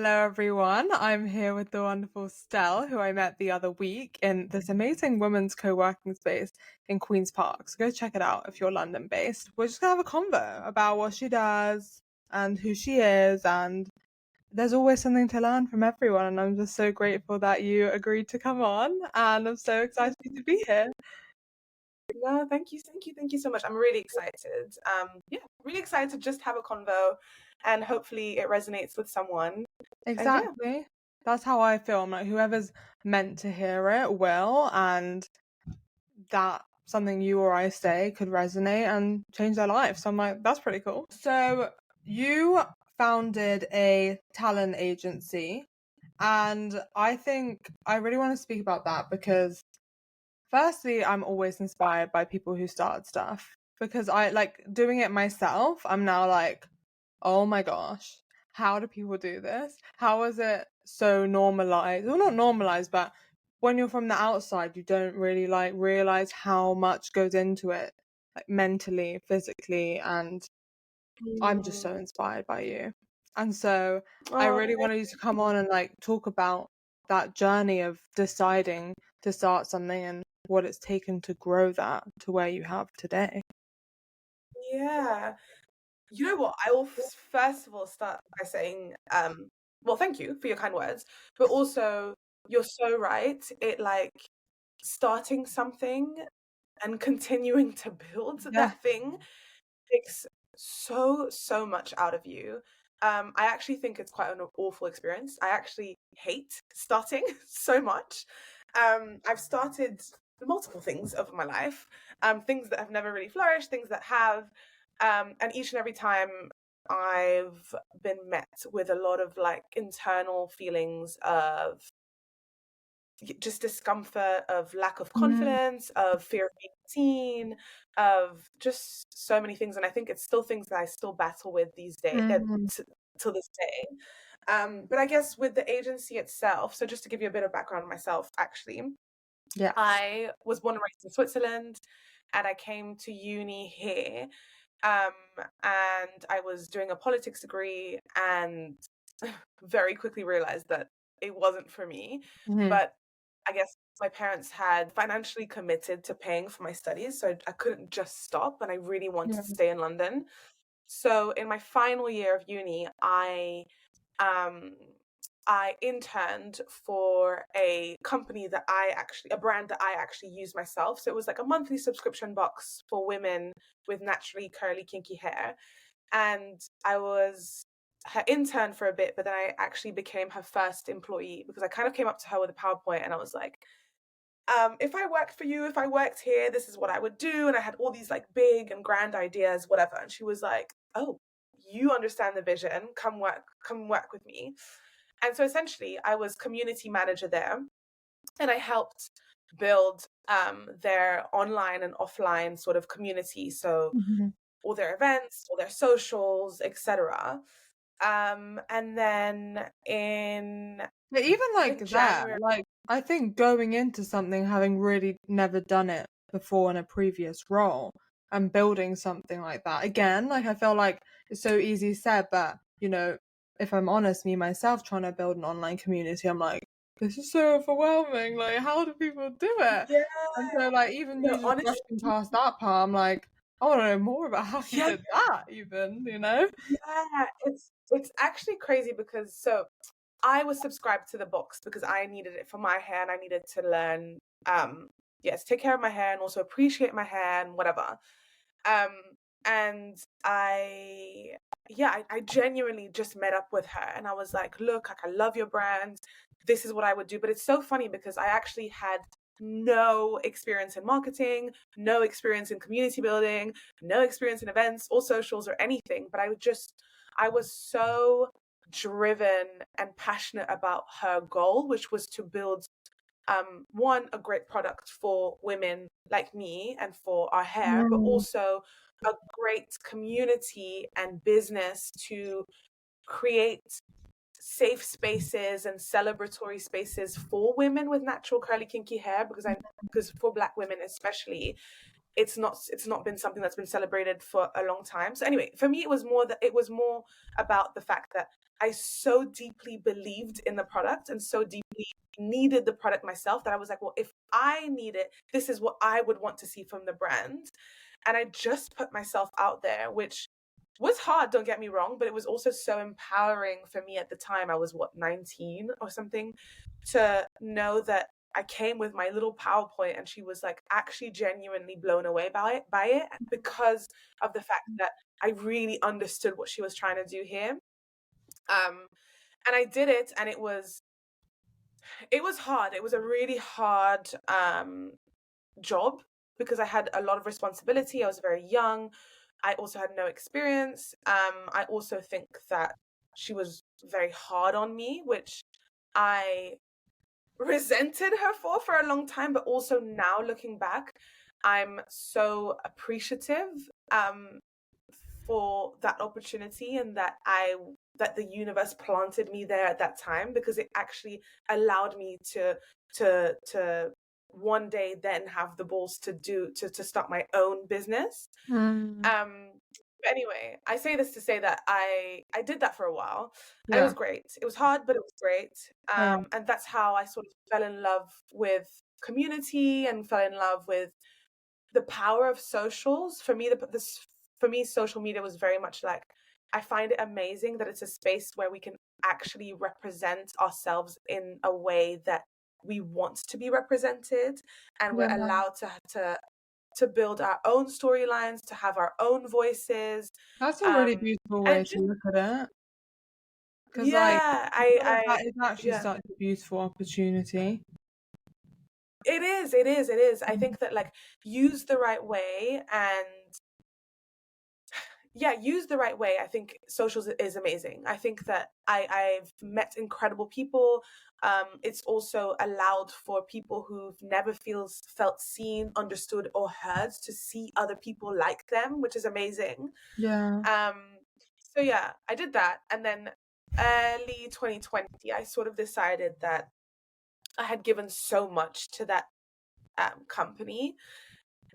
Hello, everyone. I'm here with the wonderful Stelle, who I met the other week in this amazing women's co-working space in Queen's Park. So go check it out if you're London based. We're just gonna have a convo about what she does and who she is, and there's always something to learn from everyone. And I'm just so grateful that you agreed to come on, and I'm so excited to be here. No, thank you so much. I'm really excited. Really excited to just have a convo, and hopefully it resonates with someone. And yeah, Exactly. That's how I feel. I'm like, whoever's meant to hear it will, and that something you or I say could resonate and change their life. So I'm like, that's pretty cool. So you founded a talent agency, and I think I really want to speak about that because firstly, I'm always inspired by people who start stuff because I like doing it myself. I'm now like, oh my gosh, how do people do this? How is it so normalized? Well, not normalized, but when you're from the outside, you don't really like realize how much goes into it, like mentally, physically, and I'm just so Mm. inspired by you. And so I Oh, really wanted you to come on and like talk about that journey of deciding to start something and what it's taken to grow that to where you have today. yeah. You know what? I will first of all start by saying, well, thank you for your kind words, but also you're so right. It like starting something and continuing to build Yeah. that thing takes so much out of you. I actually think it's quite an awful experience. I actually hate starting so much. I've started multiple things over my life, things that have never really flourished, things that have, and each and every time I've been met with a lot of like internal feelings of just discomfort, of lack of Mm, confidence, of fear of being seen, of just so many things. And I think it's still things that I still battle with these days, mm, till this day. But I guess with the agency itself, so just to give you a bit of background on myself, actually, yes. I was born and raised in Switzerland, and I came to uni here. Um, and I was doing a politics degree, and very quickly realized that it wasn't for me. Mhm. But I guess my parents had financially committed to paying for my studies, so I couldn't just stop, and I really wanted Yeah. to stay in London. So in my final year of uni, um I interned for a company that a brand that I actually use myself. So it was like a monthly subscription box for women with naturally curly, kinky hair. And I was her intern for a bit, but then I actually became her first employee because I kind of came up to her with a PowerPoint and I was like, if I worked for you, if I worked here, this is what I would do. And I had all these like big and grand ideas, whatever. And she was like, oh, you understand the vision. Come work with me. And so essentially I was community manager there, and I helped build their online and offline sort of community. So Mhm. all their events, all their socials, etc. And then in But even I like think that, January. like I think going into something having really never done it before in a previous role and building something like that again, like I feel like it's so easy said, but if I'm honest, me myself trying to build an online community, I'm like, this is so overwhelming. Like, how do people do it? Yeah, And so, like, even no, you just honestly, brushing past that part, I'm like, I want to know more about how you yeah, did that, even. yeah. It's actually crazy because so I was subscribed to the box because I needed it for my hair and I needed to learn, yes, take care of my hair and also appreciate my hair and whatever. Um, and I genuinely just met up with her and I was like, I love your brand. This is what I would do. But it's so funny because I actually had no experience in marketing, no experience in community building, no experience in events or socials or anything. But I was so driven and passionate about her goal, which was to build one, a great product for women like me and for our hair, but Mm, also a great community and business to create safe spaces and celebratory spaces for women with natural curly kinky hair, because for black women especially it's not been something that's been celebrated for a long time. So anyway, for me it was more about the fact that I so deeply believed in the product and so deeply needed the product myself that I was like, well, if I need it, this is what I would want to see from the brand. And I just put myself out there, which was hard, don't get me wrong, but it was also so empowering for me at the time. I was 19 or something, to know that I came with my little PowerPoint and she was like actually genuinely blown away by it because of the fact that I really understood what she was trying to do here. And I did it, and it was hard. It was a really hard job because I had a lot of responsibility. I was very young. I also had no experience. I also think that she was very hard on me, which I resented her for a long time. But also now looking back, I'm so appreciative for that opportunity, and that the universe planted me there at that time, because it actually allowed me to one day then have the balls to start my own business. But anyway, I say this to say that I did that for a while. And it was great. It was hard, but it was great. And that's how I sort of fell in love with community and fell in love with the power of socials. For me, social media was very much like, I find it amazing that it's a space where we can actually represent ourselves in a way that we want to be represented, and we're allowed to build our own storylines, to have our own voices. That's a really beautiful way to look at it. Because that is actually such a beautiful opportunity. It is. I think that use the right way, and use the right way. I think socials is amazing. I think that I've met incredible people. It's also allowed for people who've never felt seen, understood, or heard to see other people like them, which is amazing. So I did that, and then early 2020, I sort of decided that I had given so much to that company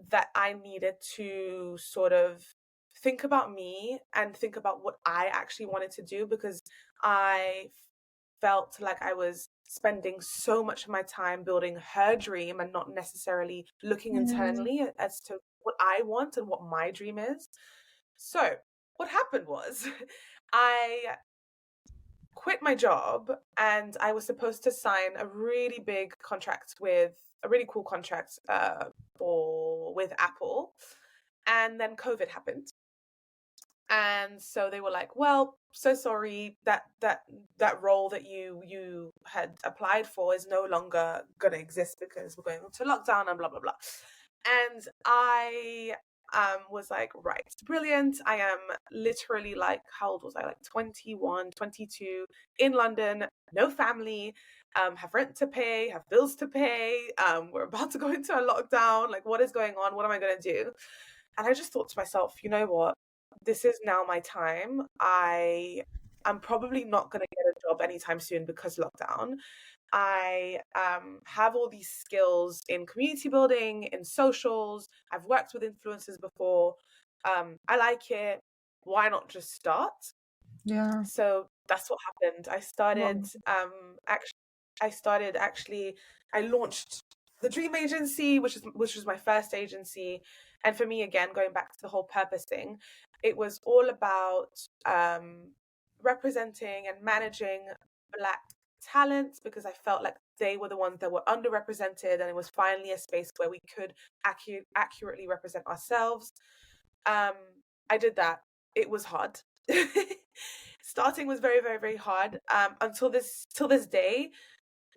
that I needed to sort of think about me and think about what I actually wanted to do, because I felt like I was spending so much of my time building her dream and not necessarily looking internally as to what I want and what my dream is. So what happened was I quit my job, and I was supposed to sign a really big contract with a really cool contract with Apple. And then COVID happened. And so they were like, well, so sorry, that role that you had applied for is no longer gonna exist because we're going into lockdown and blah blah blah. And I was like, right, brilliant. I am literally how old was I? 21, 22, in London, no family, have rent to pay, have bills to pay. We're about to go into a lockdown. What is going on? What am I gonna do? And I just thought to myself, you know what? This is now my time. I'm probably not going to get a job anytime soon because lockdown. I have all these skills in community building, in socials. I've worked with influencers before. I like it. Why not just start? So that's what happened. I launched the Dream Agency, which was my first agency. And for me, again, going back to the whole purpose thing, it was all about representing and managing Black talents, because I felt like they were the ones that were underrepresented, and it was finally a space where we could accurately represent ourselves. I did that. It was hard. Starting was very, very, very hard. Till this day,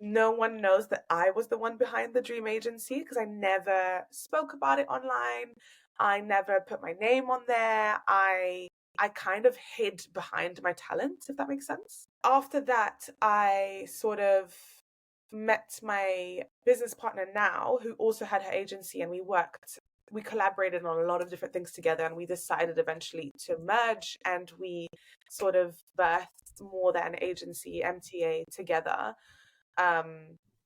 no one knows that I was the one behind the Dream Agency, because I never spoke about it online. I never put my name on there. I kind of hid behind my talent, if that makes sense. After that, I sort of met my business partner now, who also had her agency, and we collaborated on a lot of different things together, and we decided eventually to merge, and we sort of birthed More Than Agency, MTA, together.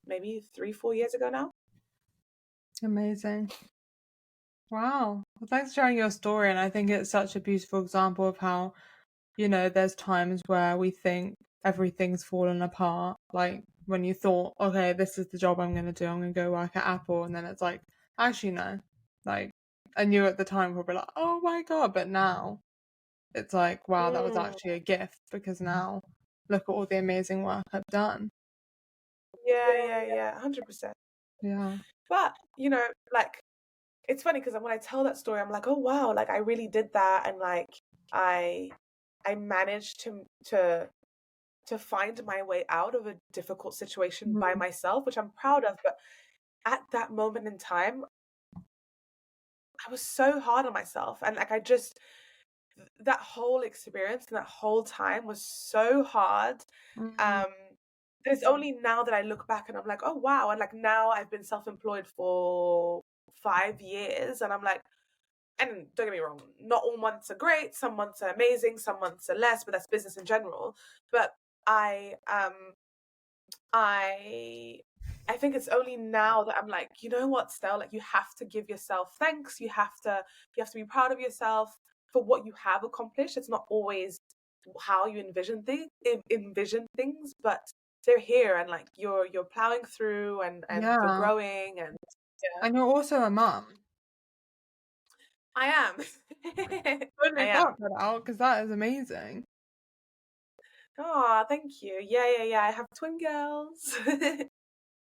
Maybe 3-4 years ago now. Amazing. Wow. Well, thanks for sharing your story. And I think it's such a beautiful example of how you know, there's times where we think everything's fallen apart. Like when you thought, okay, this is the job I'm going to do. I'm going to go work at Apple. And then it's like, actually, no. Like, and you at the time probably like, oh my God. But now it's like, wow, that was Mm. actually a gift because now look at all the amazing work I've done. Yeah, 100%. Yeah. But, you know, like, it's funny because when I tell that story, I'm like, oh wow, like I really did that, and like I I managed to find my way out of a difficult situation by Mm. myself, which I'm proud of. But at that moment in time, I was so hard on myself, and like I just that whole experience and that whole time was so hard. Mm. Um, it's only now that I look back and I'm like, oh wow, and like now I've been self-employed for 5 years, and I'm like, and don't get me wrong, not all months are great. Some months are amazing, some months are less, but that's business in general. But I I I think it's only now that I'm like, you know what, Stell, like you have to give yourself thanks. You have to be proud of yourself for what you have accomplished. It's not always how you envision things, but they're here, and like you're plowing through, and you're Yeah. growing, and yeah, And you're also a mum. I am. Totally I shout am. that out because that is amazing. Oh, thank you. Yeah. I have twin girls.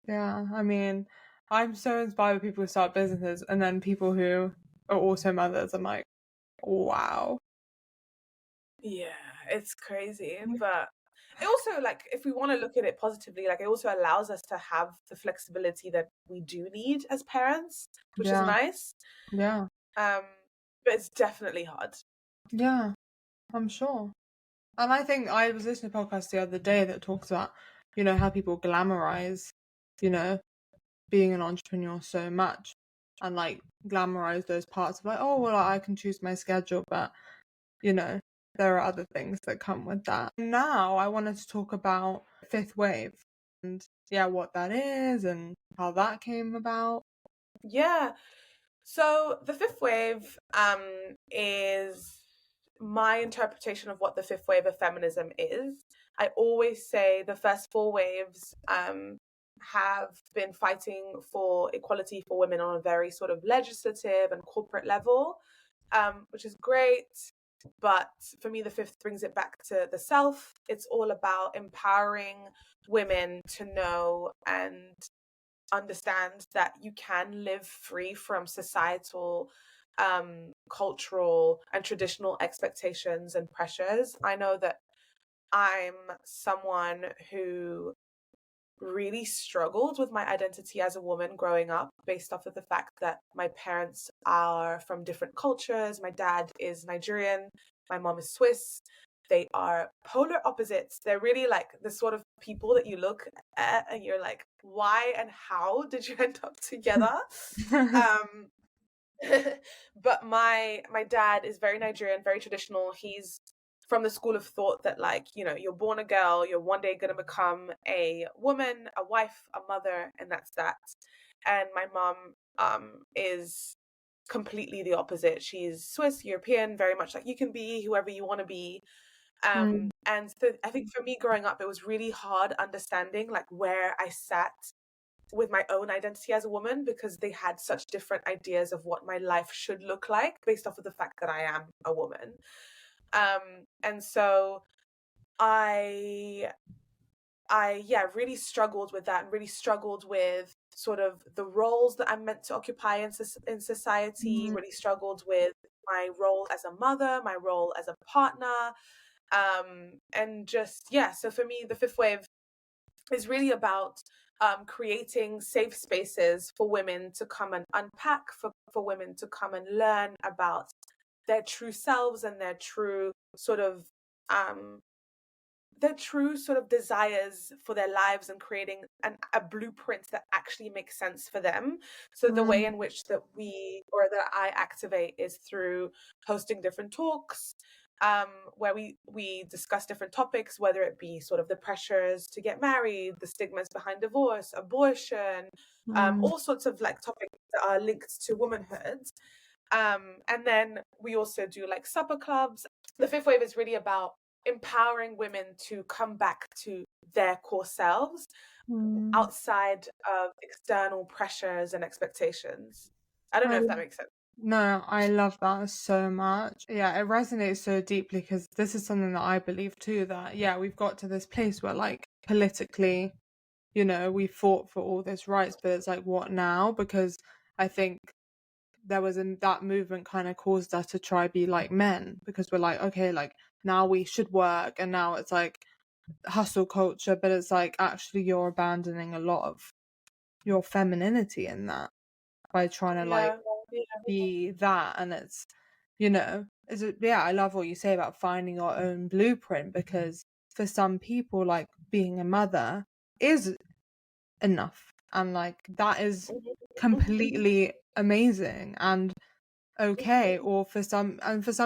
Yeah, I mean, I'm so inspired with people who start businesses and then people who are also mothers. I'm like, wow. Yeah, it's crazy, but it also, like, if we want to look at it positively, like it also allows us to have the flexibility that we do need as parents, which is Yeah, nice. yeah, Um, but it's definitely hard. yeah, I'm sure. And I think I was listening to a podcast the other day that talks about, you know, how people glamorize, you know, being an entrepreneur so much and like glamorize those parts of like, oh, well, I can choose my schedule, but, you know, there are other things that come with that. Now I wanted to talk about fifth wave and yeah, what that is and how that came about. Yeah. So the fifth wave is my interpretation of what the fifth wave of feminism is. I always say the first four waves have been fighting for equality for women on a very sort of legislative and corporate level, which is great. But for me, the fifth brings it back to the self. It's all about empowering women to know and understand that you can live free from societal, cultural, and traditional expectations and pressures. I know that I'm someone who really struggled with my identity as a woman growing up based off of the fact that my parents are from different cultures. My dad is Nigerian, my mom is Swiss. They are polar opposites. They're really like the sort of people that you look at and you're like, why and how did you end up together? Um, but my dad is very Nigerian, very traditional. He's from the school of thought that, like, you know, you're born a girl, you're one day going to become a woman, a wife, a mother, and that's that. And my mom is completely the opposite. She's Swiss European, very much like you can be whoever you want to be. Mm, And so I think for me growing up, it was really hard understanding like where I sat with my own identity as a woman, because they had such different ideas of what my life should look like based off of the fact that I am a woman. And so I yeah, really struggled with that, and really struggled with sort of the roles that I'm meant to occupy in society, mm, really struggled with my role as a mother, my role as a partner, and just yeah. So for me, the fifth wave is really about creating safe spaces for women to come and unpack, for women to come and learn about their true selves and um, their true sort of desires for their lives, and creating a blueprint that actually makes sense for them. So the way mm, in which that I activate is through hosting different talks, where we discuss different topics, whether it be sort of the pressures to get married, the stigmas behind divorce, abortion, mm, all sorts of like topics that are linked to womanhood. And then we also do like supper clubs. The fifth wave is really about empowering women to come back to their core selves Mm. outside of external pressures and expectations. I don't know I if that makes sense. No, I love that so much. Yeah, it resonates so deeply because this is something that I believe too, that yeah, we've got to this place where like politically, we fought for all this rights, but it's like what now? Because I think there was that movement kind of caused us to try be like men because we're like, okay, like now we should work, and now it's like hustle culture, but it's like actually you're abandoning a lot of your femininity in that by trying to like Yeah. Yeah. be that. And it's is it yeah, I love what you say about finding your own blueprint, because for some people like being a mother is enough, and like that is completely amazing and okay. Or for some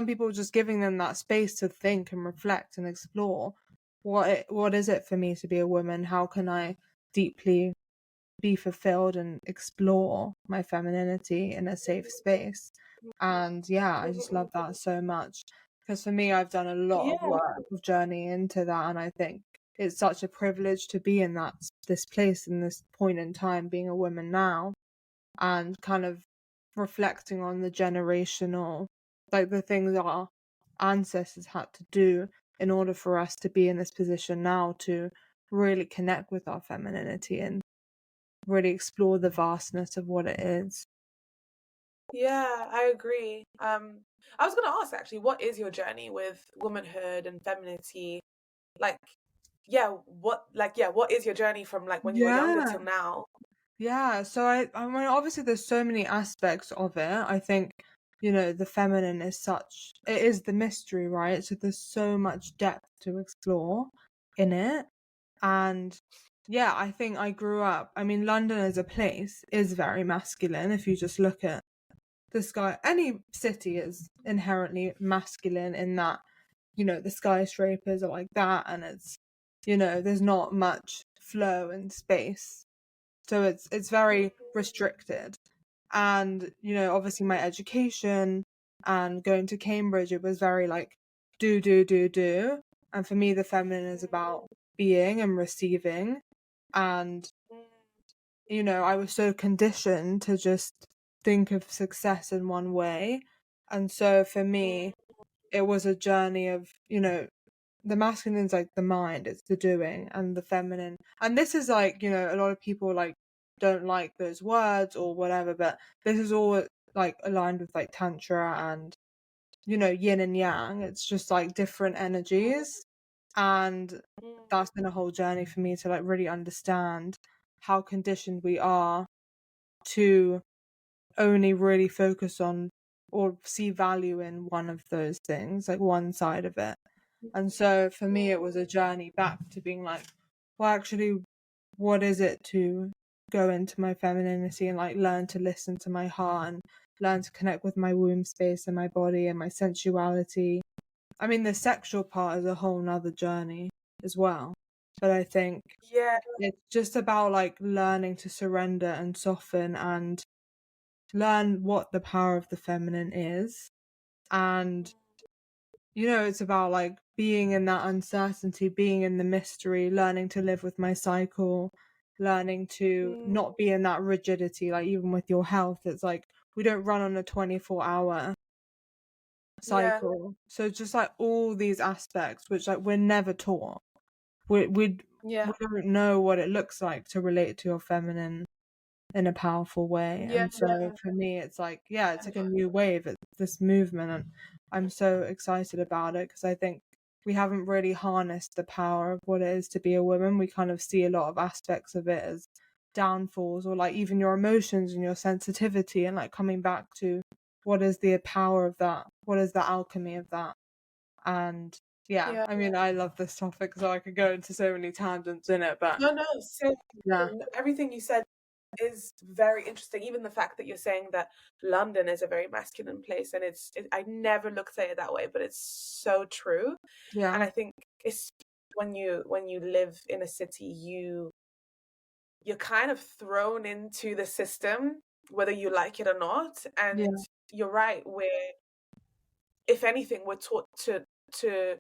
people, just giving them that space to think and reflect and explore what is it for me to be a woman, how can I deeply be fulfilled and explore my femininity in a safe space. And yeah, I just love that so much, because for me, I've done a lot of Yeah. work of journey into that, and I think it's such a privilege to be in this place in this point in time, being a woman now, and kind of reflecting on the generational, like the things our ancestors had to do in order for us to be in this position now, to really connect with our femininity and really explore the vastness of what it is. Yeah, I agree. I was gonna ask actually, what is your journey with womanhood and femininity? Like, what is your journey from like when you were younger Yeah. till now? Yeah. So I mean, obviously there's so many aspects of it. I think, the feminine is it is the mystery, right? So there's so much depth to explore in it. And yeah, I think I grew up, I mean, London as a place is very masculine. If you just look at the sky, any city is inherently masculine in that, the skyscrapers are like that, and it's, there's not much flow and space. So it's very restricted. And, obviously my education and going to Cambridge, it was very like do, do, do, do. And for me, the feminine is about being and receiving. And, I was so conditioned to just think of success in one way. And so for me, it was a journey of, the masculine is like the mind, it's the doing, and the feminine. And this is like, a lot of people like don't like those words or whatever, but this is all like aligned with like tantra and, yin and yang. It's just like different energies. And that's been a whole journey for me to like really understand how conditioned we are to only really focus on or see value in one of those things, like one side of it. And so for me, it was a journey back to being like, well, actually, what is it to go into my femininity and like learn to listen to my heart and learn to connect with my womb space and my body and my sensuality. I mean, the sexual part is a whole nother journey as well. But I think Yeah, it's just about like learning to surrender and soften and learn what the power of the feminine is. And it's about like being in that uncertainty, being in the mystery, learning to live with my cycle, learning to not be in that rigidity. Like even with your health, it's like we don't run on a 24-hour yeah, cycle. So just like all these aspects, which like we're never taught. We yeah, don't know what it looks like to relate to your feminine in a powerful way. yeah, And so for me, it's like, yeah, it's like a new wave. It's this movement. And I'm so excited about it because I think we haven't really harnessed the power of what it is to be a woman. We kind of see a lot of aspects of it as downfalls, or like even your emotions and your sensitivity, and like coming back to what is the power of that? What is the alchemy of that? And yeah, yeah. I mean, I love this topic, so I could go into so many tangents in it, but No, no, so yeah, everything you said is very interesting. Even the fact that you're saying that London is a very masculine place, and I never looked at it that way, but it's so true. And yeah, I think it's when you live in a city, you're kind of thrown into the system, whether you like it or not. And yeah, you're right, we're if anything, we're taught to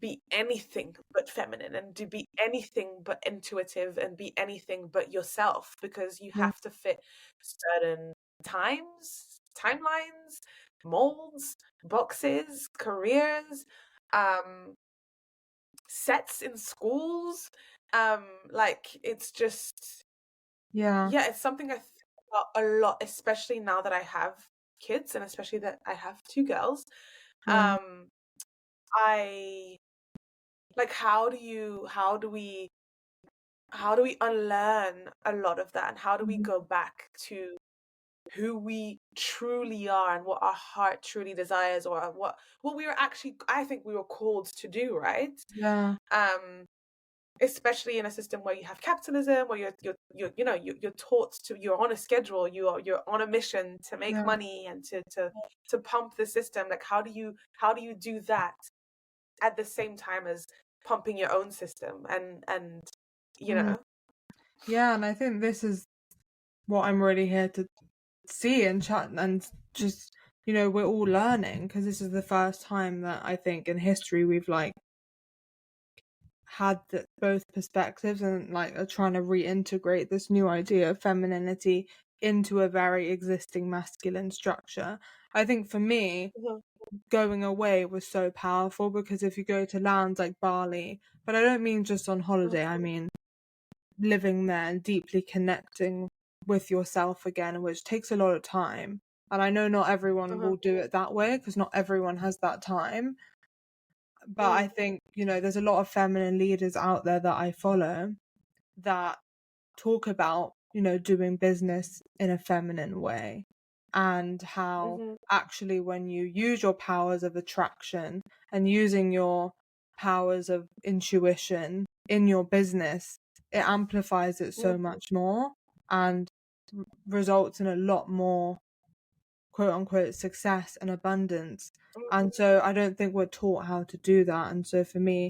be anything but feminine and to be anything but intuitive and be anything but yourself, because you Yeah. have to fit certain timelines, molds, boxes, careers, um, sets in schools. Like it's just, Yeah. yeah, it's something I think about a lot, especially now that I have kids and especially that I have two girls. Yeah. Um, I like how do we unlearn a lot of that, and how do we Mhm. go back to who we truly are and what our heart truly desires, or what we were actually, I think we were called to do, right? Yeah. Um, especially in a system where you have capitalism, where you're taught to, you're on a schedule, you're on a mission to make Yeah. money and to pump the system. Like how do you do that at the same time as pumping your own system and you Mhm. know. Yeah, and I think this is what I'm really here to see and chat and just, we're all learning because this is the first time that I think in history we've like had both perspectives and like are trying to reintegrate this new idea of femininity into a very existing masculine structure. I think for me, Mhm, going away was so powerful because if you go to lands like Bali, but I don't mean just on holiday, I mean living there and deeply connecting with yourself again, which takes a lot of time. And I know not everyone mhm, will do it that way because not everyone has that time. But I mhm, think, there's a lot of feminine leaders out there that I follow that talk about, doing business in a feminine way and how mhm, actually when you use your powers of attraction and using your powers of intuition in your business, it amplifies it mhm, so much more and results in a lot more quote unquote success and abundance. mhm, And so I don't think we're taught how to do that. And so for me,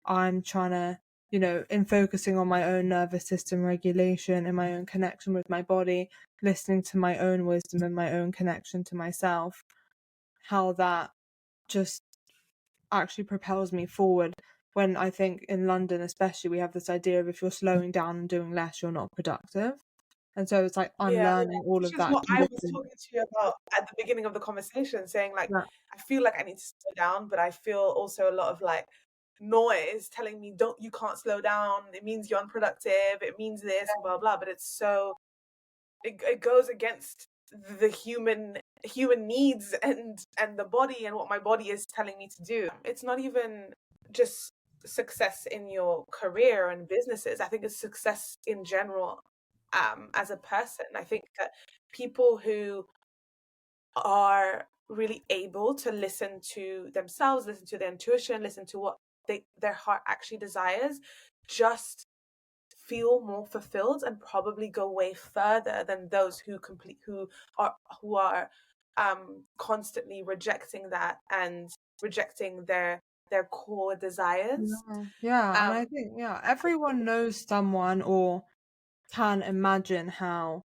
I'm trying to, in focusing on my own nervous system regulation and my own connection with my body, listening to my own wisdom and my own connection to myself, how that just actually propels me forward. When I think in London, especially, we have this idea of if you're slowing down and doing less, you're not productive. And so it's like yeah, unlearning all which of is that what I was conditioning. talking to you about at the beginning of the conversation, saying like Yeah. I feel like I need to slow down, but I feel also a lot of like noise telling me don't, you can't slow down, it means you're unproductive, it means this and blah blah. But it's so, it goes against the human needs and the body and what my body is telling me to do. It's not even just success in your career and businesses. I think it's success in general, as a person. I think that people who are really able to listen to themselves, listen to their intuition, listen to what their heart actually desires, just feel more fulfilled and probably go way further than those are who are constantly rejecting that and rejecting their core desires. Yeah. Yeah. And Um I think, everyone knows someone or can imagine how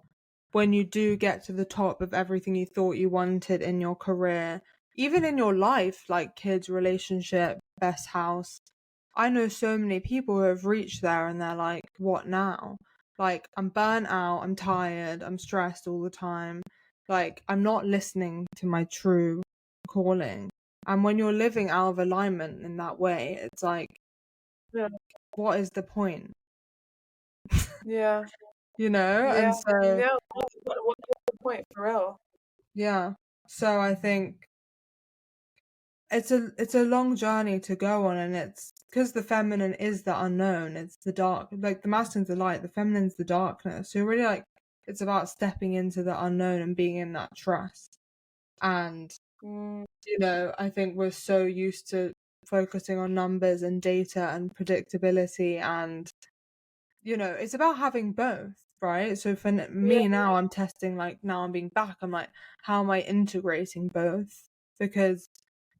when you do get to the top of everything you thought you wanted in your career, even in your life, like kids, relationship, best house. I know so many people who have reached there and they're like, what now? Like, I'm burnt out, I'm tired, I'm stressed all the time. Like, I'm not listening to my true calling. And when you're living out of alignment in that way, it's like, yeah, what is the point? yeah, And yeah. so, No, what's the point for real? yeah. So I think it's a long journey to go on, and it's because the feminine is the unknown, it's the dark, like the masculine's the light, the feminine's the darkness. So really, like, it's about stepping into the unknown and being in that trust. And Mm, I think we're so used to focusing on numbers and data and predictability, and it's about having both, right? So for yeah. me now, I'm testing, like, now I'm being back, I'm like, how am I integrating both? Because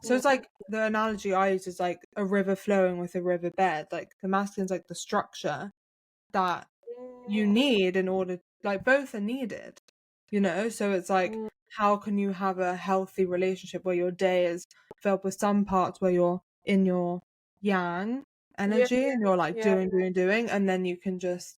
so Mm, it's like the analogy I use is like a river flowing with a river bed. Like the masculine's like the structure that you need in order, like both are needed, So it's like, mm, how can you have a healthy relationship where your day is filled with some parts where you're in your yang Yeah, energy and you're like yeah, doing, and then you can just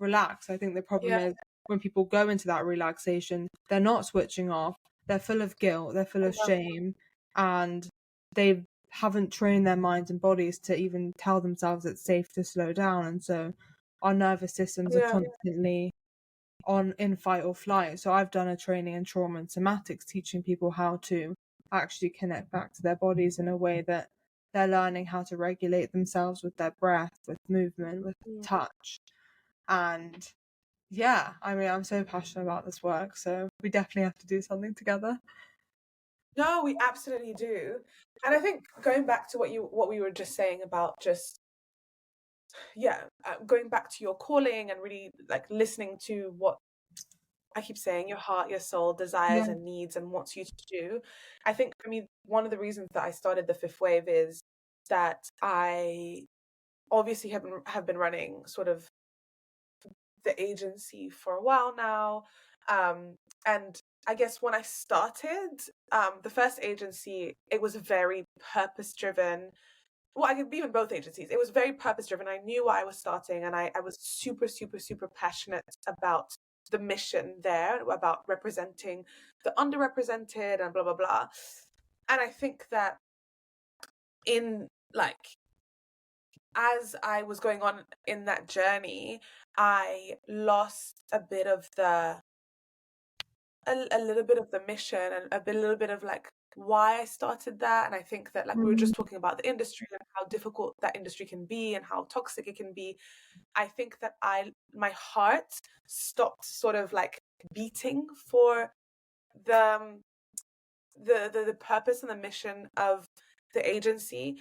relax. I think the problem yeah, is when people go into that relaxation, they're not switching off. They're full of guilt, they're full I of love shame, and they haven't trained their minds and bodies to even tell themselves it's safe to slow down. And so our nervous systems are yeah, constantly on in fight or flight. So I've done a training in trauma and somatics, teaching people how to actually connect back to their bodies in a way that they're learning how to regulate themselves with their breath, with movement, with mm. touch. And yeah, I mean, I'm so passionate about this work, so we definitely have to do something together. No, we absolutely do. And I think going back to what we were just saying about just going back to your calling and really like listening to what I keep saying your heart, your soul desires Yeah. and needs and wants you to do. I think for me, one of the reasons that I started the fifth wave is that I obviously have been running sort of the agency for a while now. And I guess when I started, the first agency, it was very purpose driven. Well, I could be in both agencies. It was very purpose driven. I knew why I was starting, and I was super, super, super passionate about the mission there, about representing the underrepresented and blah, blah, blah. And I think that in like, as I was going on in that journey, I lost a little bit of the mission and little bit of like why I started that. And I think that like we were Mm, just talking about the industry and how difficult that industry can be and how toxic it can be. I think that my heart stopped sort of like beating for the the purpose and the mission of the agency.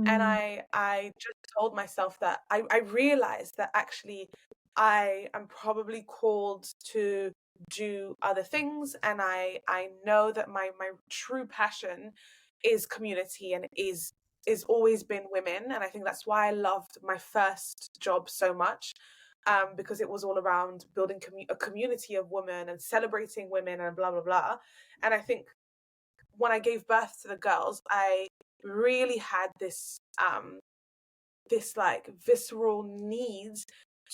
And mm, I just told myself that I realized that actually I am probably called to do other things, and I know that my true passion is community and is always been women. And I think that's why I loved my first job so much, because it was all around building a community of women and celebrating women and blah blah blah. And I think when I gave birth to the girls, I really had this like visceral need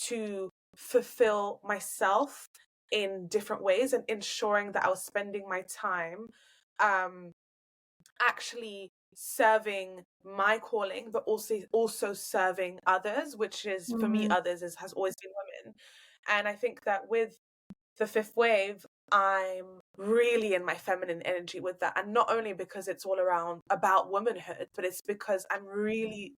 to fulfill myself in different ways and ensuring that I was spending my time um actually serving my calling, but also serving others, which is for me mm, others has always been women. And I think that with the fifth wave, I'm really in my feminine energy with that. And not only because it's all around about womanhood, but it's because I'm really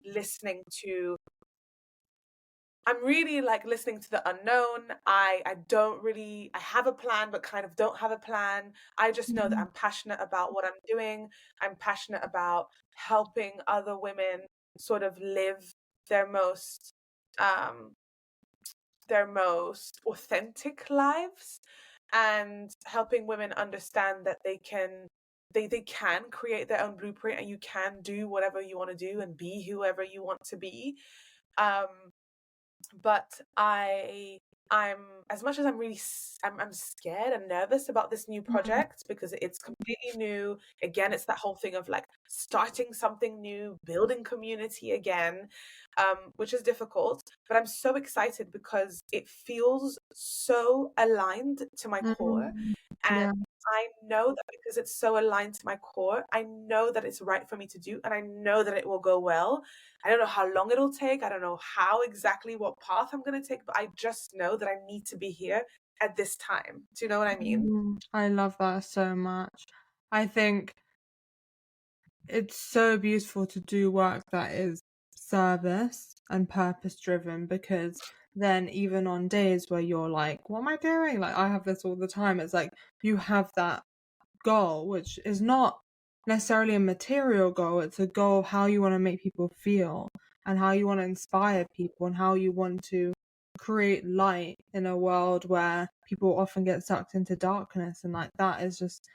like listening to the unknown. I don't really I have a plan but kind of don't have a plan. I just know that mm, I'm passionate about what I'm doing. I'm passionate about helping other women sort of live their most um authentic lives, and helping women understand that they can create their own blueprint, and you can do whatever you want to do and be whoever you want to be. um but I'm, as much as I'm really I'm scared and nervous about this new mm, project because it's completely new. Again, it's that whole thing of like starting something new, building community again, which is difficult. But I'm so excited because it feels so aligned to my core, mm. and Yeah. I know that because it's so aligned to my core, I know that it's right for me to do, and I know that it will go well. I don't know how long it'll take. I don't know how exactly what path I'm going to take, but I just know that I need to be here at this time. Do you know what I mean? I love that so much. I think it's so beautiful to do work that is service and purpose driven, because then even on days where you're like, what am I doing? Like, I have this all the time. It's like you have that goal, which is not necessarily a material goal. It's a goal of how you want to make people feel and how you want to inspire people and how you want to create light in a world where people often get sucked into darkness. And like that is just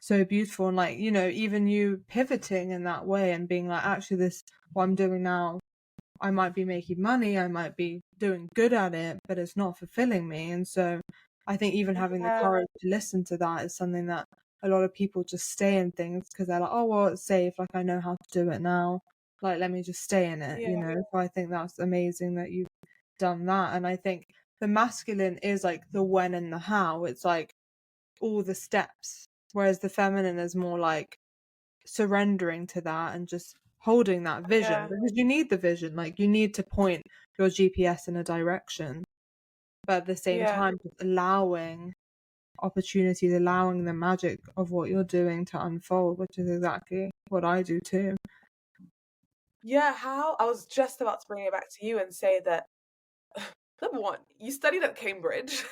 so beautiful. And like, even you pivoting in that way and being like, actually, this, what I'm doing now, I might be making money, I might be doing good at it, but it's not fulfilling me. And so I think even having the Yeah. courage to listen to that is something that a lot of people just stay in things because they're like, oh, well, it's safe. Like, I know how to do it now. like, let me just stay in it, you Yeah. know? So I think that's amazing that you've done that. And I think the masculine is like the when and the how. It's like all the steps, whereas the feminine is more like surrendering to that and just holding that vision, Yeah. because you need the vision, like you need to point your GPS in a direction, but at the same Yeah. time just allowing opportunities, allowing the magic of what you're doing to unfold, which is exactly what I do too. Yeah. How I was just about to bring it back to you and say that number one, you studied at Cambridge.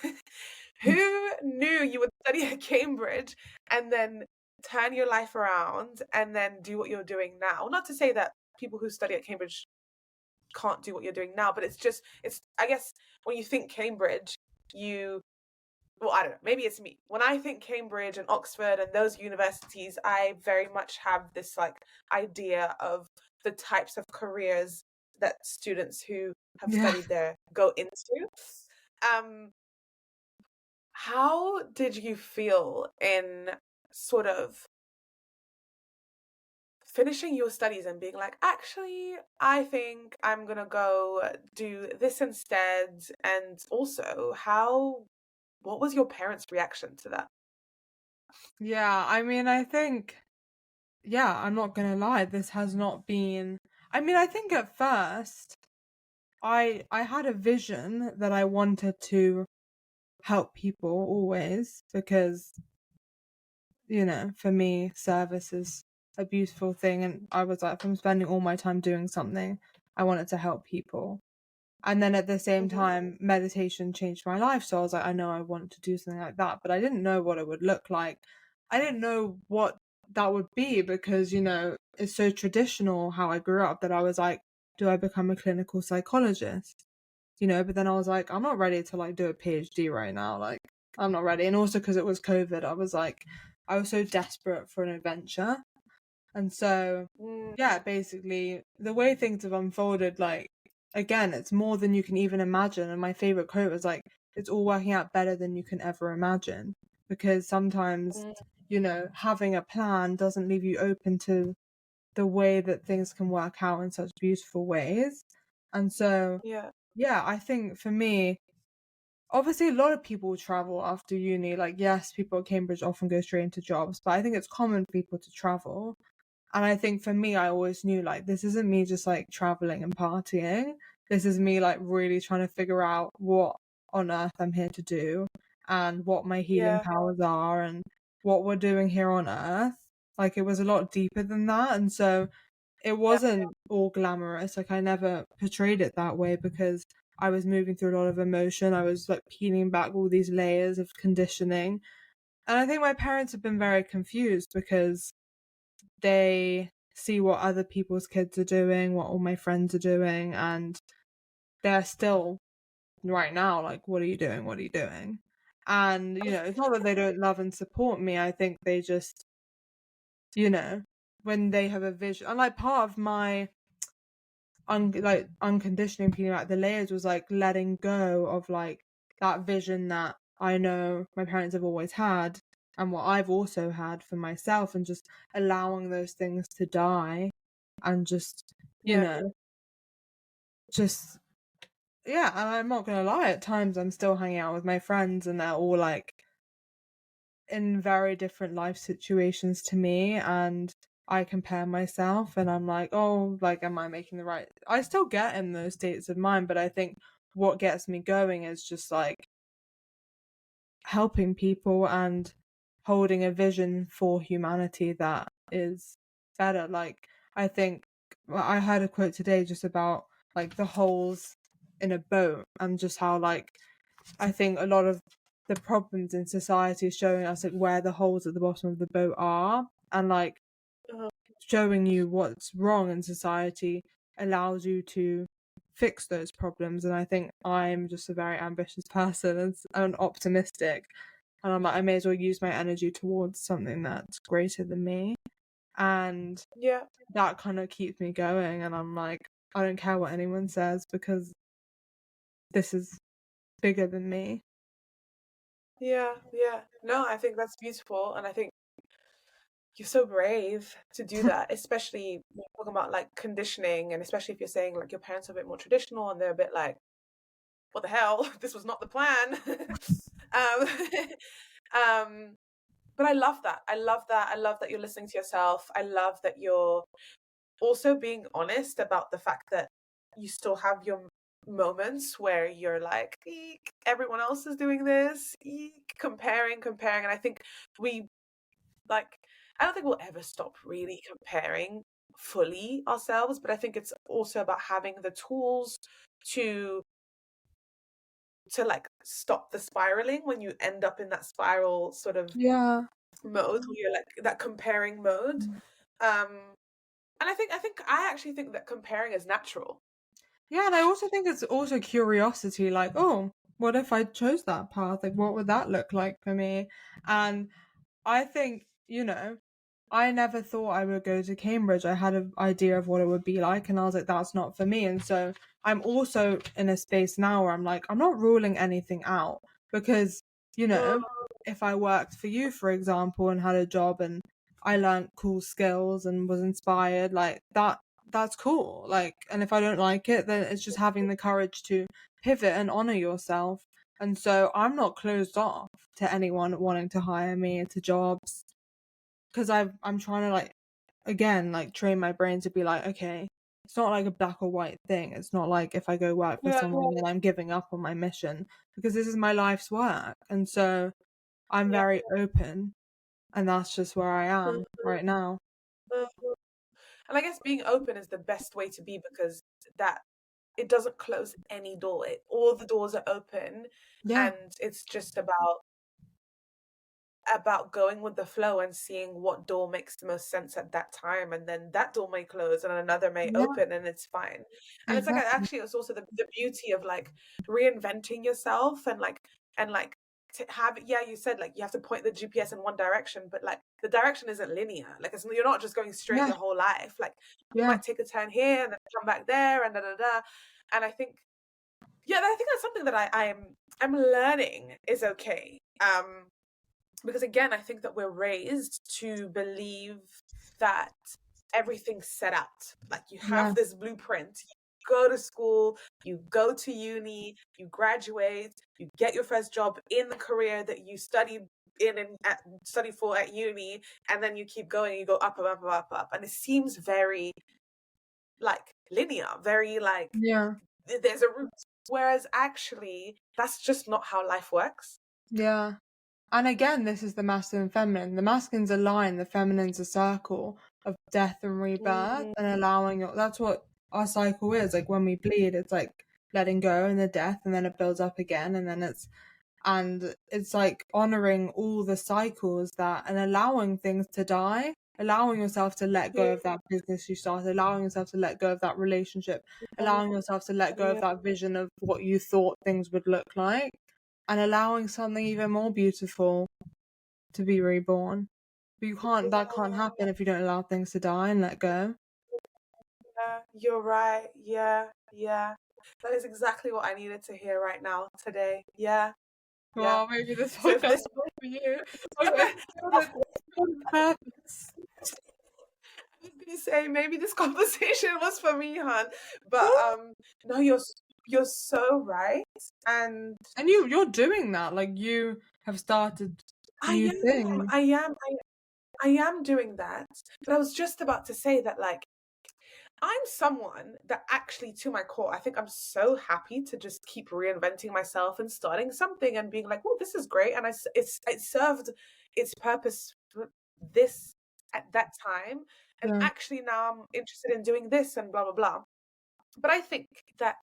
Who knew you would study at Cambridge and then turn your life around and then do what you're doing now? Not to say that people who study at Cambridge can't do what you're doing now, but it's I guess when you think Cambridge, you well, I don't know, maybe it's me. When I think Cambridge and Oxford and those universities, I very much have this like idea of the types of careers that students who have Yeah. studied there go into. Um, how did you feel in sort of finishing your studies and being like, actually, I think I'm gonna go do this instead? And also, what was your parents' reaction to that? Yeah, I mean, I think, yeah, I'm not gonna lie, this has not been, I mean, I think at first I had a vision that I wanted to help people always, because, you know, for me, service is a beautiful thing. And I was like, if I'm spending all my time doing something, I wanted to help people. And then at the same Mhm. time, meditation changed my life. So I was like, I know I want to do something like that, but I didn't know what it would look like. I didn't know what that would be, because, you know, it's so traditional how I grew up that I was like, do I become a clinical psychologist? You know, but then I was like, I'm not ready to like do a PhD right now. Like, I'm not ready. And also because it was COVID, I was like, I was so desperate for an adventure. And so, Mm, yeah, basically, the way things have unfolded, like, again, it's more than you can even imagine. And my favorite quote was like, it's all working out better than you can ever imagine. Because sometimes, mm, you know, having a plan doesn't leave you open to the way that things can work out in such beautiful ways. And so, yeah, yeah, I think for me, obviously a lot of people travel after uni. Like, yes, people at Cambridge often go straight into jobs, but I think it's common for people to travel. And I think for me, I always knew like this isn't me just like traveling and partying. This is me like really trying to figure out what on earth I'm here to do, and what my healing yeah, powers are, and what we're doing here on earth. Like, it was a lot deeper than that. And so it yeah, wasn't all glamorous. Like, I never portrayed it that way, because I was moving through a lot of emotion. I was like peeling back all these layers of conditioning. And I think my parents have been very confused, because they see what other people's kids are doing, what all my friends are doing, and they're still right now like, what are you doing? What are you doing? And, you know, it's not that they don't love and support me. I think they just, you know, when they have a vision, and like part of my like unconditioning peeling back the layers was like letting go of like that vision that I know my parents have always had, and what I've also had for myself, and just allowing those things to die, and just, you yeah, know, just, yeah. And I'm not gonna lie, at times I'm still hanging out with my friends and they're all like in very different life situations to me, and I compare myself and I'm like, oh, like, am I making the right? I still get in those states of mind, but I think what gets me going is just like helping people and holding a vision for humanity that is better. Like, I think, well, I heard a quote today just about like the holes in a boat, and just how like I think a lot of the problems in society is showing us like where the holes at the bottom of the boat are, and like uh, showing you what's wrong in society allows you to fix those problems. And I think I'm just a very ambitious person and optimistic, and I'm like, I may as well use my energy towards something that's greater than me, and yeah, that kind of keeps me going. And I'm like, I don't care what anyone says, because this is bigger than me. yeah, yeah. No, I think that's beautiful, and I think you're so brave to do that, especially when you're talking about like conditioning, and especially if you're saying like your parents are a bit more traditional and they're a bit like, what the hell? This was not the plan. um, um, but I love that. I love that. I love that you're listening to yourself. I love that you're also being honest about the fact that you still have your moments where you're like, eek, everyone else is doing this, eek, comparing. And I think we like, I don't think we'll ever stop really comparing fully ourselves, but I think it's also about having the tools to like stop the spiraling when you end up in that spiral sort of Yeah. mode where you're like that comparing mode. um and I actually think that comparing is natural. Yeah, and I also think it's also curiosity, like, oh, what if I chose that path? Like, what would that look like for me? And I think, I never thought I would go to Cambridge. I had an idea of what it would be like, and I was like, that's not for me. And so I'm also in a space now where I'm like, I'm not ruling anything out because, you Uh, know, if I worked for you, for example, and had a job and I learned cool skills and was inspired, like that's cool. Like, and if I don't like it, then it's just having the courage to pivot and honor yourself. And so I'm not closed off to anyone wanting to hire me to jobs because I'm trying to like again like train my brain to be like, okay, it's not like a black or white thing. It's not like if I go work for yeah, someone then I'm giving up on my mission because this is my life's work. And so I'm yeah. very open and that's just where I am right now. And I guess being open is the best way to be, because that it doesn't close any door. All the doors are open, Yeah. and it's just about going with the flow and seeing what door makes the most sense at that time, and then that door may close and another may Yeah, open, and it's fine. And it's like, exactly. actually it's also the beauty of like reinventing yourself, and like to have, yeah, you said like you have to point the GPS in one direction, but like the direction isn't linear. Like you're not just going straight Yeah, your whole life. Like you yeah, might take a turn here and then come back there and da da da. And I think, yeah, I think that's something that I'm learning is okay. Because again, I think that we're raised to believe that everything's set out. Like you yeah, have this blueprint. You go to school, you go to uni, you graduate, you get your first job in the career that you studied in and study for at uni, and then you keep going, you go up, up, up, up, up. And it seems very like linear, very like yeah, there's a route. Whereas actually, that's just not how life works. yeah. And again, this is the masculine and feminine. The masculine's a line, the feminine's a circle of death and rebirth Mm, and allowing your that's what our cycle is. Like when we bleed, it's like letting go and the death and then it builds up again and it's like honoring all the cycles that and allowing things to die, allowing yourself to let yeah, go of that business you started, allowing yourself to let go of that relationship, allowing yourself to let go of yeah, that vision of what you thought things would look like, and allowing something even more beautiful to be reborn. But that can't happen if you don't allow things to die and let go. yeah, you're right. Yeah, yeah. That is exactly what I needed to hear right now today. Yeah, yeah. Well, maybe this So if podcast this is for you. Okay, it's purpose. I was gonna say maybe this conversation was for me, hon. But no, you're so right. And And you're doing that. Like you have started I new am, things. I am, I am doing that. But I was just about to say that like I'm someone that actually, to my core, I think I'm so happy to just keep reinventing myself and starting something and being like, "Oh, this is great," and it served its purpose for this at that time, and Yeah. actually now I'm interested in doing this and blah blah blah. But I think that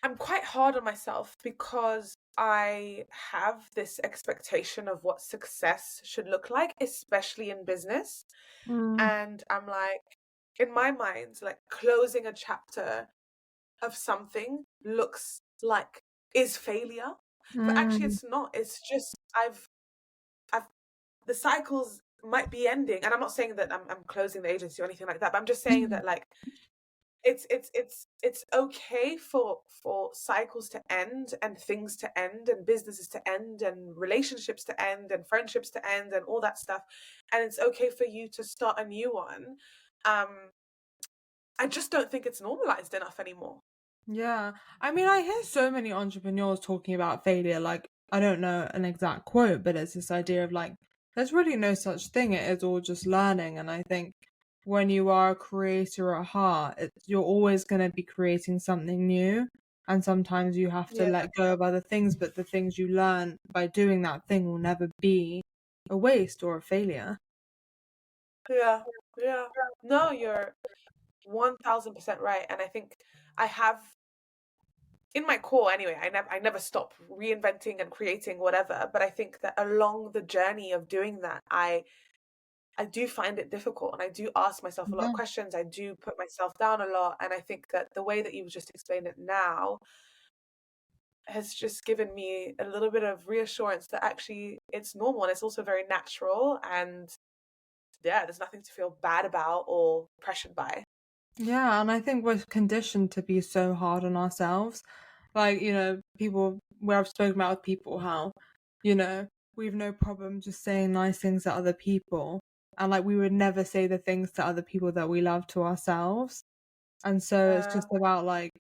I'm quite hard on myself because I have this expectation of what success should look like, especially in business. Mm, And I'm like, in my mind, like closing a chapter of something looks like is failure. But actually mm, it's not. It's just I've the cycles might be ending. And I'm not saying that I'm closing the agency or anything like that, but I'm just saying mm, that like it's okay for cycles to end and things to end and businesses to end and relationships to end and friendships to end and all that stuff, and it's okay for you to start a new one. I just don't think it's normalized enough anymore. Yeah. I mean, I hear so many entrepreneurs talking about failure. Like, I don't know an exact quote, but it's this idea of like, there's really no such thing. It is all just learning. And I think when you are a creator at heart, you're always going to be creating something new. And sometimes you have to Yeah, let go of other things, but the things you learn by doing that thing will never be a waste or a failure. yeah, yeah. No, you're 1000% right. And I think I have, in my core anyway, I never stop reinventing and creating whatever. But I think that along the journey of doing that, I do find it difficult, and I do ask myself a lot of Yeah. questions. I do put myself down a lot. And I think that the way that you've just explained it now has just given me a little bit of reassurance that actually it's normal and it's also very natural. And yeah, there's nothing to feel bad about or pressured by. Yeah, and I think we're conditioned to be so hard on ourselves. Like, people where I've spoken about with people how, you know, we've no problem just saying nice things to other people. And like we would never say the things to other people that we love to ourselves. And so it's Uh, just about like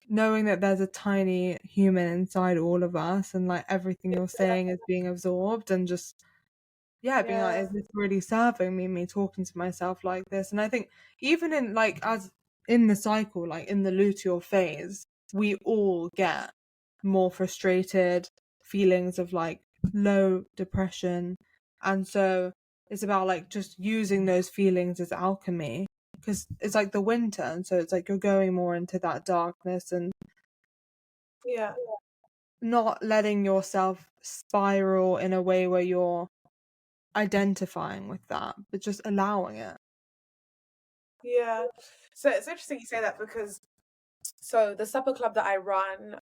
knowing that there's a tiny human inside all of us and like everything you're saying is being absorbed and just yeah, being like, yeah, is this really serving me, me talking to myself like this? And I think even in like as in the cycle, like in the luteal phase, we all get more frustrated, feelings of like low depression. And so it's about like just using those feelings as alchemy because it's like the winter. And so it's like you're going more into that darkness and yeah, not letting yourself spiral in a way where you're identifying with that, but just allowing it. yeah. So it's interesting you say that because so the supper club that I run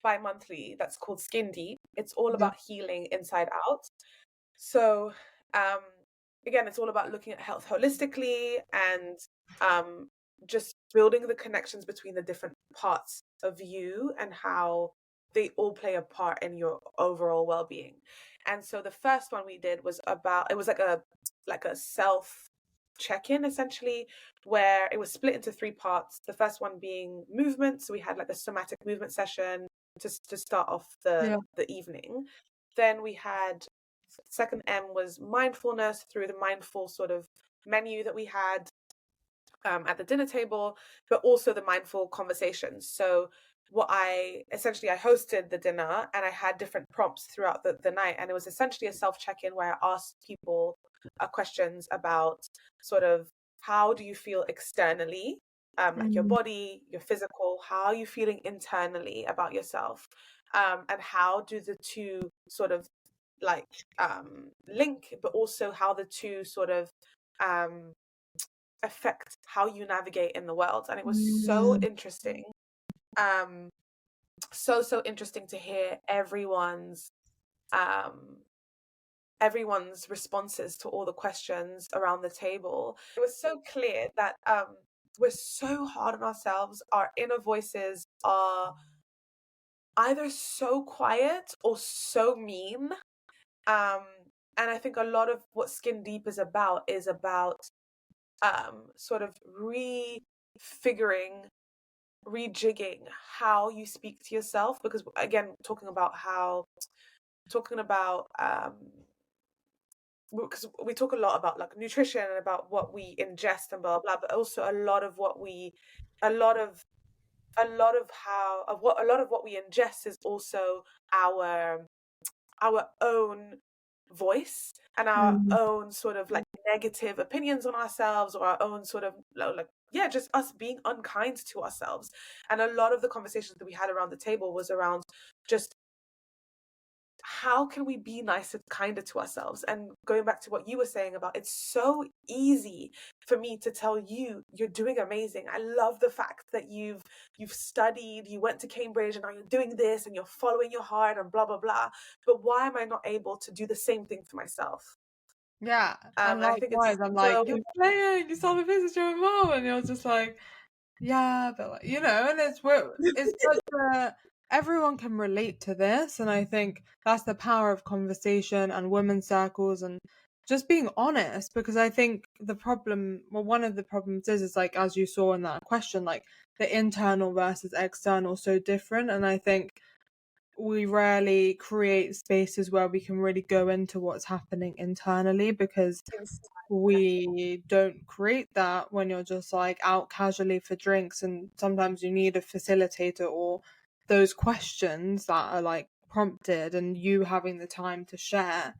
bi-monthly, that's called Skin Deep. It's all Yeah. about healing inside out. So, um, again, it's all about looking at health holistically and um, just building the connections between the different parts of you and how they all play a part in your overall well-being. And so the first one we did was about it was like a self check-in essentially, where it was split into three parts. The first one being movement, so we had like a somatic movement session to start off Yeah. the evening. Then we had second M was mindfulness through the mindful sort of menu that we had at the dinner table, but also the mindful conversations. So what I hosted the dinner and I had different prompts throughout the night. And it was essentially a self check-in where I asked people questions about sort of how do you feel externally, like your Mm, body, your physical, how are you feeling internally about yourself? And how do the two sort of like link, but also how the two sort of um affect how you navigate in the world. And it was so mm, interesting. Um, so interesting to hear um everyone's responses to all the questions around the table. It was so clear that we're so hard on ourselves. Our inner voices are either so quiet or so mean. Um, and I think a lot of what Skin Deep is about sort of refiguring, rejigging how you speak to yourself. Because again, talking about because we talk a lot about like nutrition and about what we ingest and blah blah, but also a lot of a lot of what we ingest is also our our own voice and our mm. own sort of like negative opinions on ourselves, or our own sort of like yeah, just us being unkind to ourselves. And a lot of the conversations that we had around the table was around just how can we be nicer, kinder to ourselves. And going back to what you were saying about, it's so easy for me to tell you you're doing amazing. I love the fact that you've studied, you went to Cambridge, and now you're doing this and you're following your heart and blah blah blah. But why am I not able to do the same thing for myself? Yeah, and And I think likewise, it's I'm like, so "You're playing, you saw the visit to your mom," and you're just like, "Yeah," but, like, and it's such a everyone can relate to this, and I think that's the power of conversation and women's circles and just being honest, because I think one of the problems is, like, as you saw in that question, like, the internal versus external so different, and I think we rarely create spaces where we can really go into what's happening internally, because we don't create that when you're just like out casually for drinks, and sometimes you need a facilitator or those questions that are like prompted and you having the time to share,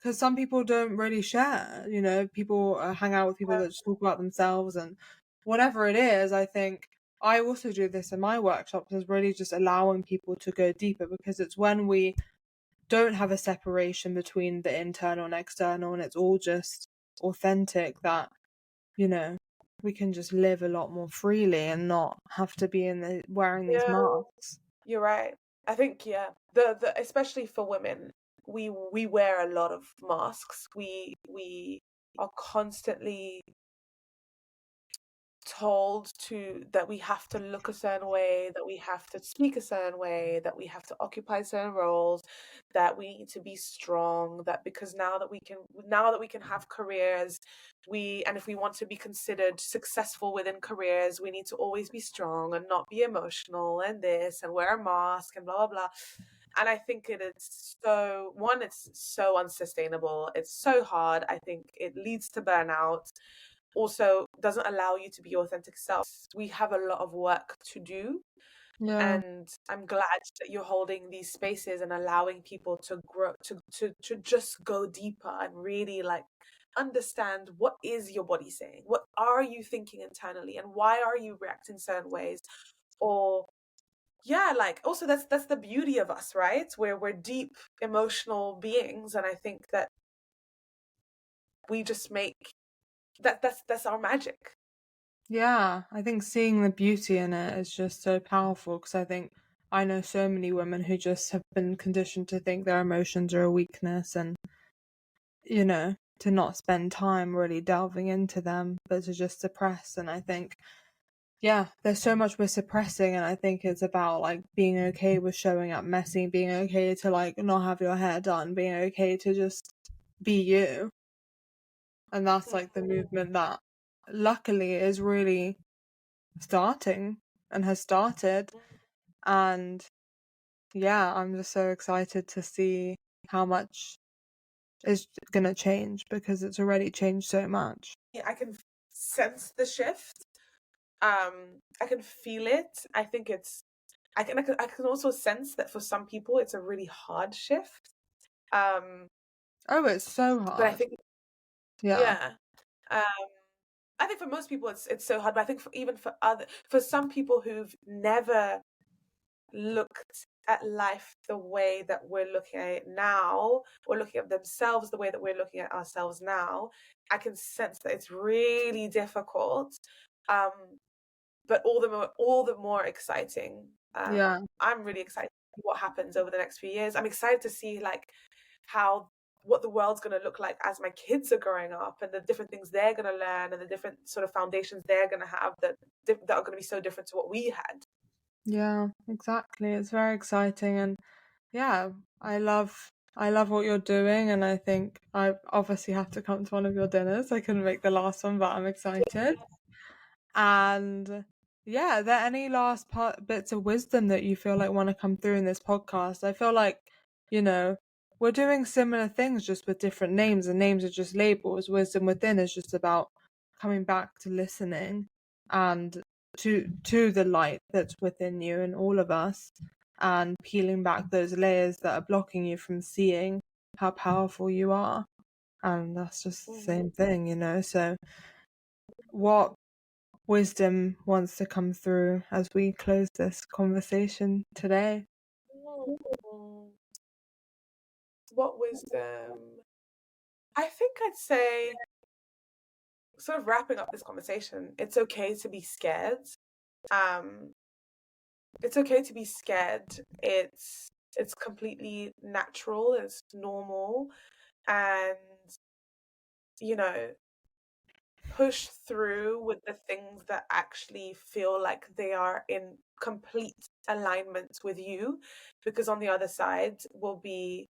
because some people don't really share, people hang out with people that just talk about themselves and whatever it is. I think I also do this in my workshops, is really just allowing people to go deeper, because it's when we don't have a separation between the internal and external and it's all just authentic, that you know we can just live a lot more freely and not have to be wearing these yeah, masks. you're right. I think yeah, the especially for women, we wear a lot of masks. We are constantly told to that we have to look a certain way, that we have to speak a certain way, that we have to occupy certain roles, that we need to be strong, that because now that we can have careers, and if we want to be considered successful within careers, we need to always be strong and not be emotional and this and wear a mask and blah blah blah. And I think it's so unsustainable. It's so hard. I think it leads to burnout, also doesn't allow you to be your authentic self. We have a lot of work to do, Yeah, and I'm glad that you're holding these spaces and allowing people to grow, to just go deeper and really like understand what is your body saying, what are you thinking internally, and why are you reacting certain ways, or yeah, like also that's the beauty of us, right? Where we're deep emotional beings, and I think that we just make that's our magic. yeah, I think seeing the beauty in it is just so powerful, because I think I know so many women who just have been conditioned to think their emotions are a weakness, and to not spend time really delving into them, but to just suppress. And I think, yeah, there's so much we're suppressing, and I think it's about like being okay with showing up messy, being okay to like not have your hair done, being okay to just be you. And that's like the movement that luckily is really starting and has started. And yeah, I'm just so excited to see how much is gonna change, because it's already changed so much. I can sense the shift. I can feel it. I think it's I can also sense that for some people it's a really hard shift. Um, Oh, it's so but I hard. think Yeah. yeah. Um, I think for most people it's so hard, but I think even for some people who've never looked at life the way that we're looking at it now, or looking at themselves the way that we're looking at ourselves now, I can sense that it's really difficult. Um, but all the more exciting. Yeah. I'm really excited to see what happens over the next few years. I'm excited to see like how what the world's going to look like as my kids are growing up, and the different things they're going to learn, and the different sort of foundations they're going to have that are going to be so different to what we had. Yeah, exactly. It's very exciting, and yeah, I love what you're doing, and I think I obviously have to come to one of your dinners. I couldn't make the last one, but I'm excited. And yeah, are there any bits of wisdom that you feel like want to come through in this podcast? I feel like, you know, we're doing similar things just with different names, and names are just labels. Wisdom within is just about coming back to listening and to the light that's within you and all of us, and peeling back those layers that are blocking you from seeing how powerful you are. And that's just the Mhm. same thing. So what wisdom wants to come through as we close this conversation today? Mm. What wisdom? I think I'd say, sort of wrapping up this conversation, it's okay to be scared. Um, it's okay to be scared. It's completely natural, it's normal, and you know, push through with the things that actually feel like they are in complete alignment with you, because on the other side will be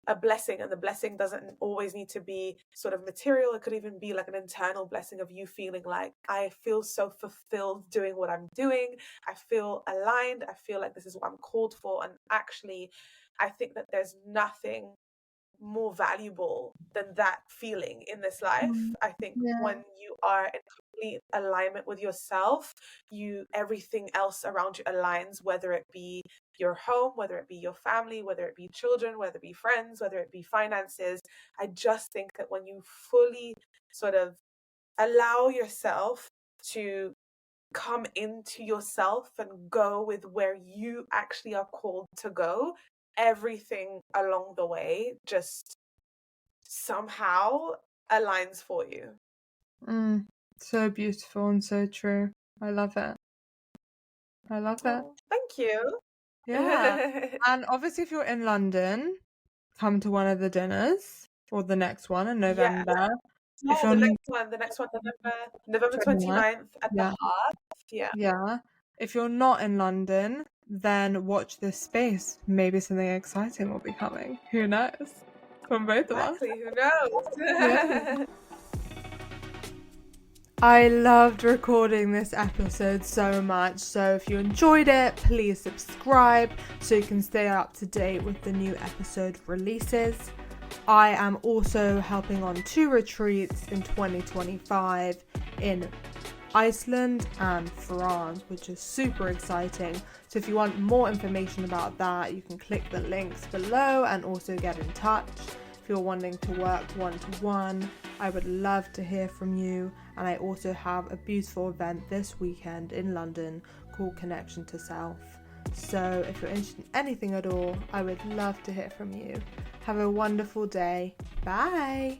a blessing, and the blessing doesn't always need to be sort of material. It could even be like an internal blessing of you feeling like, I feel so fulfilled doing what I'm doing, I feel aligned, I feel like this is what I'm called for. And actually, I think that there's nothing more valuable than that feeling in this life. Mm. I think when Yeah. you are in complete alignment with yourself, everything else around you aligns, whether it be your home, whether it be your family, whether it be children, whether it be friends, whether it be finances. I just think that when you fully sort of allow yourself to come into yourself and go with where you actually are called to go, everything along the way just somehow aligns for you. So beautiful and so true. I love it. I love it. Oh, thank you. Yeah. And obviously, if you're in London, come to one of the dinners or the next one in Yes. November. If Oh, you're the next one, November 29th, 29th at the yeah, Heart. Yeah. yeah. If you're not in London, then watch this space. Maybe something exciting will be coming. Who knows? From both of us. Exactly. Who Yeah. knows? I loved recording this episode so much, so if you enjoyed it, please subscribe so you can stay up to date with the new episode releases. I am also helping on 2 retreats in 2025 in Iceland and France, which is super exciting. So if you want more information about that, you can click the links below and also get in touch. If you're wanting to work one-to-one, I would love to hear from you. And I also have a beautiful event this weekend in London called Connection to Self. So if you're interested in anything at all, I would love to hear from you. Have a wonderful day. Bye.